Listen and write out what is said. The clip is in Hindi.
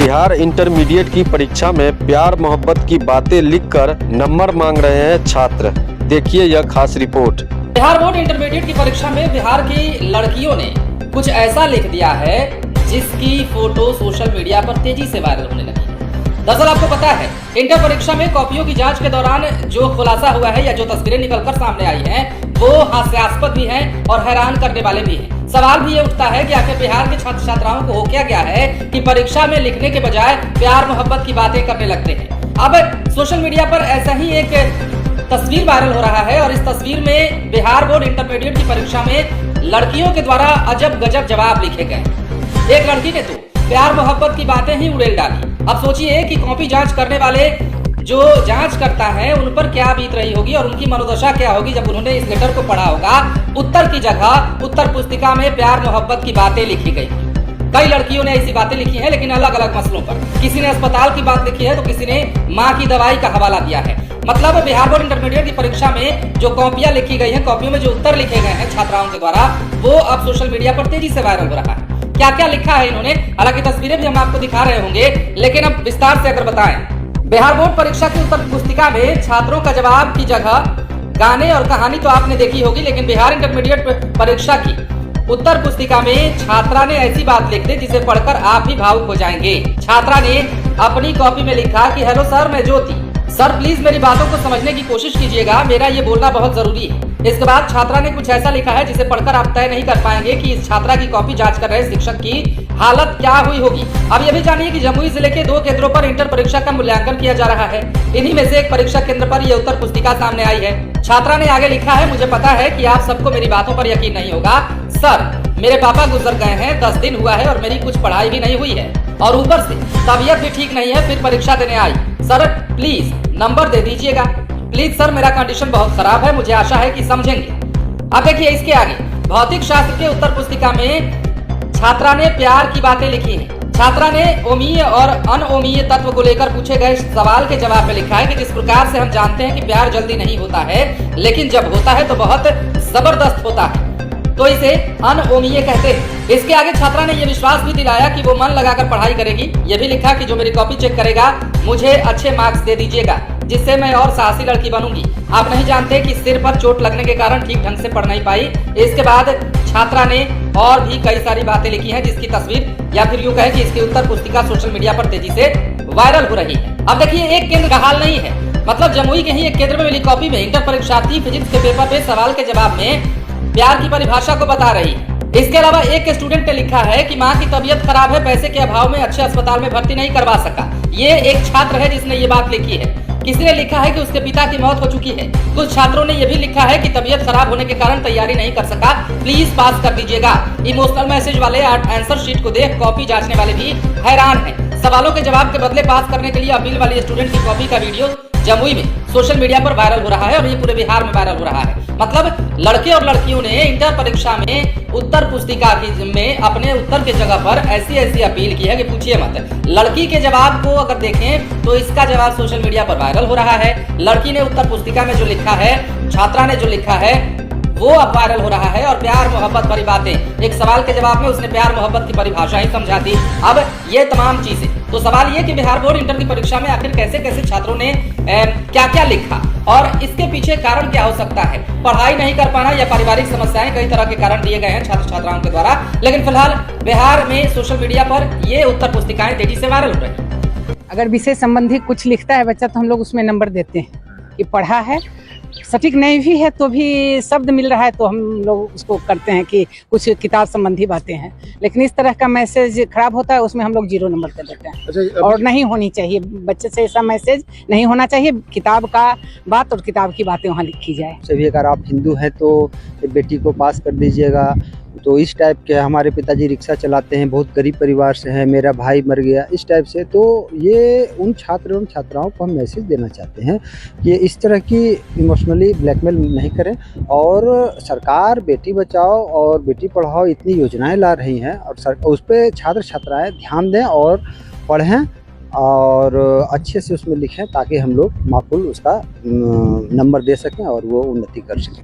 बिहार इंटरमीडिएट की परीक्षा में प्यार मोहब्बत की बातें लिखकर नंबर मांग रहे हैं छात्र। देखिए यह खास रिपोर्ट। बिहार बोर्ड इंटरमीडिएट की परीक्षा में बिहार की लड़कियों ने कुछ ऐसा लिख दिया है जिसकी फोटो सोशल मीडिया पर तेजी से वायरल होने लगी है। दरअसल आपको पता है, इंटर परीक्षा में कॉपियों की जांच के दौरान जो खुलासा हुआ है या जो तस्वीरें निकलकर सामने आई हैं, वो हास्यास्पद भी हैं और हैरान करने वाले भी हैं। सवाल भी ये उठता है कि आखिर बिहार के छात्र छात्राओं को हो क्या गया है कि परीक्षा में लिखने के बजाय प्यार मोहब्बत की बातें करने लगते हैं। अब सोशल मीडिया पर ऐसा ही एक तस्वीर वायरल हो रहा है और इस तस्वीर में बिहार बोर्ड इंटरमीडिएट की परीक्षा में लड़कियों के द्वारा अजब गजब जवाब लिखे गए। एक लड़की ने तो प्यार मोहब्बत की बातें ही उड़ेल डाली। अब सोचिए कि कॉपी जांच करने वाले जो जांच करता है उन पर क्या बीत रही होगी और उनकी मनोदशा क्या होगी जब उन्होंने इस लेटर को पढ़ा होगा। उत्तर की जगह उत्तर पुस्तिका में प्यार मोहब्बत की बातें लिखी गई। कई लड़कियों ने ऐसी बातें लिखी हैं, लेकिन अलग अलग मसलों पर। किसी ने अस्पताल की बात लिखी है तो किसी ने माँ की दवाई का हवाला दिया है। मतलब बिहार बोर्ड इंटरमीडिएट की परीक्षा में जो कॉपियां लिखी गई हैं, कॉपियों में जो उत्तर लिखे गए हैं छात्राओं के द्वारा, वो अब सोशल मीडिया पर तेजी से वायरल हो रहा है। क्या क्या लिखा है इन्होंने, हालांकि तस्वीरें भी हम आपको दिखा रहे होंगे, लेकिन अब विस्तार से अगर बताएं। बिहार बोर्ड परीक्षा की उत्तर पुस्तिका में छात्रों का जवाब की जगह गाने और कहानी तो आपने देखी होगी, लेकिन बिहार इंटरमीडिएट परीक्षा की उत्तर पुस्तिका में छात्रा ने ऐसी बात लिख दी जिसे पढ़कर आप भी भावुक हो जाएंगे। छात्रा ने अपनी कॉपी में लिखा कि हेलो सर, मैं ज्योति। सर प्लीज मेरी बातों को समझने की कोशिश कीजिएगा, मेरा ये बोलना बहुत जरूरी है। इसके बाद छात्रा ने कुछ ऐसा लिखा है जिसे पढ़कर आप तय नहीं कर पाएंगे कि इस छात्रा की कॉपी जांच कर रहे शिक्षक की हालत क्या हुई होगी। अब ये भी जानिए कि जमुई जिले के 2 केंद्रों पर इंटर परीक्षा का मूल्यांकन किया जा रहा है। इन्हीं में से एक परीक्षा केंद्र पर यह उत्तर पुस्तिका सामने आई है। छात्रा ने आगे लिखा है, मुझे पता है कि आप सबको मेरी बातों पर यकीन नहीं होगा। सर, मेरे पापा गुजर गए हैं, 10 दिन हुआ है और मेरी कुछ पढ़ाई भी नहीं हुई है और ऊपर से तबीयत भी ठीक नहीं है, फिर परीक्षा देने आई। सर प्लीज नंबर दे दीजिएगा, प्लीज सर, मेरा कंडीशन बहुत खराब है, मुझे आशा है कि समझेंगे। अब देखिए इसके आगे भौतिक शास्त्र के उत्तर पुस्तिका में छात्रा ने प्यार की बातें लिखी हैं। छात्रा ने ओमीय और अनओमीय तत्व को लेकर पूछे गए सवाल के जवाब में लिखा है कि जिस प्रकार से हम जानते हैं कि प्यार जल्दी नहीं होता है, लेकिन जब होता है तो बहुत जबरदस्त होता है, तो इसे अनओमीय कहते हैं। इसके आगे छात्रा ने यह विश्वास भी दिलाया कि वो मन लगाकर पढ़ाई करेगी। यह भी लिखा कि जो मेरी कॉपी चेक करेगा मुझे अच्छे मार्क्स दे दीजिएगा, जिससे मैं और साहसी लड़की बनूंगी। आप नहीं जानते कि सिर पर चोट लगने के कारण ठीक ढंग से पढ़ नहीं पाई। इसके बाद छात्रा ने और भी कई सारी बातें लिखी हैं जिसकी तस्वीर या फिर यूं कहे कि इसकी उत्तर पुस्तिका सोशल मीडिया पर तेजी से वायरल हो रही है। अब देखिए एक केंद्र का हाल नहीं है, मतलब जमुई के ही एक केंद्र में मिली कॉपी में इंटर परीक्षार्थी फिजिक्स के पेपर पे सवाल के जवाब में प्यार की परिभाषा को बता रही है। इसके अलावा एक स्टूडेंट ने लिखा है कि माँ की तबीयत खराब है, पैसे के अभाव में अच्छे अस्पताल में भर्ती नहीं करवा सका। ये एक छात्र है जिसने ये बात लिखी है। किसी ने लिखा है कि उसके पिता की मौत हो चुकी है। कुछ छात्रों ने यह भी लिखा है कि तबीयत खराब होने के कारण तैयारी नहीं कर सका, प्लीज पास कर दीजिएगा। इमोशनल मैसेज वाले आंसर शीट को देख कॉपी जांचने वाले भी हैरान हैं। सवालों के जवाब के बदले पास करने के लिए अपील वाली स्टूडेंट की कॉपी का वीडियो जमुई में सोशल मीडिया पर वायरल हो रहा है और ये पूरे बिहार में वायरल हो रहा है। मतलब लड़के और लड़कियों ने इंटर परीक्षा में उत्तर पुस्तिका में अपने उत्तर के जगह पर ऐसी अपील की है कि पूछिए मत। लड़की के जवाब को अगर देखें तो इसका जवाब सोशल मीडिया पर वायरल हो रहा है। लड़की ने उत्तर पुस्तिका में जो लिखा है, छात्रा ने जो लिखा है, वो अब वायरल हो रहा है। और प्यार मोहब्बत वाली बातें, एक सवाल के जवाब में उसने प्यार मोहब्बत की परिभाषा ही समझा दी। अब ये तमाम चीजें, तो सवाल ये कि बिहार बोर्ड इंटर की परीक्षा में आखिर कैसे कैसे छात्रों ने क्या क्या लिखा और इसके पीछे कारण क्या हो सकता है। पढ़ाई नहीं कर पाना या पारिवारिक समस्याएं, कई तरह के कारण दिए गए हैं छात्र छात्राओं के द्वारा, लेकिन फिलहाल बिहार में सोशल मीडिया पर ये उत्तर पुस्तिकाएं तेजी से वायरल हो रही है। अगर विषय संबंधी कुछ लिखता है बच्चा तो हम लोग उसमें नंबर देते हैं कि पढ़ा है। सटीक नहीं भी है तो भी शब्द मिल रहा है तो हम लोग उसको करते हैं कि कुछ किताब संबंधी बातें हैं। लेकिन इस तरह का मैसेज खराब होता है उसमें हम लोग 0 नंबर दे देते हैं। अच्छा, और नहीं होनी चाहिए, बच्चे से ऐसा मैसेज नहीं होना चाहिए। किताब का बात और किताब की बातें वहाँ लिखी जाए। सभी अगर आप हिंदू हैं तो बेटी को पास कर दीजिएगा, तो इस टाइप के। हमारे पिताजी रिक्शा चलाते हैं, बहुत गरीब परिवार से हैं, मेरा भाई मर गया, इस टाइप से। तो ये उन छात्र एवं छात्राओं को हम मैसेज देना चाहते हैं कि इस तरह की इमोशनली ब्लैकमेल नहीं करें। और सरकार बेटी बचाओ और बेटी पढ़ाओ इतनी योजनाएं ला रही हैं और उस पर छात्र छात्राएँ ध्यान दें और पढ़ें और अच्छे से उसमें लिखें ताकि हम लोग माकूल उसका नंबर दे सकें और वो उन्नति कर सकें।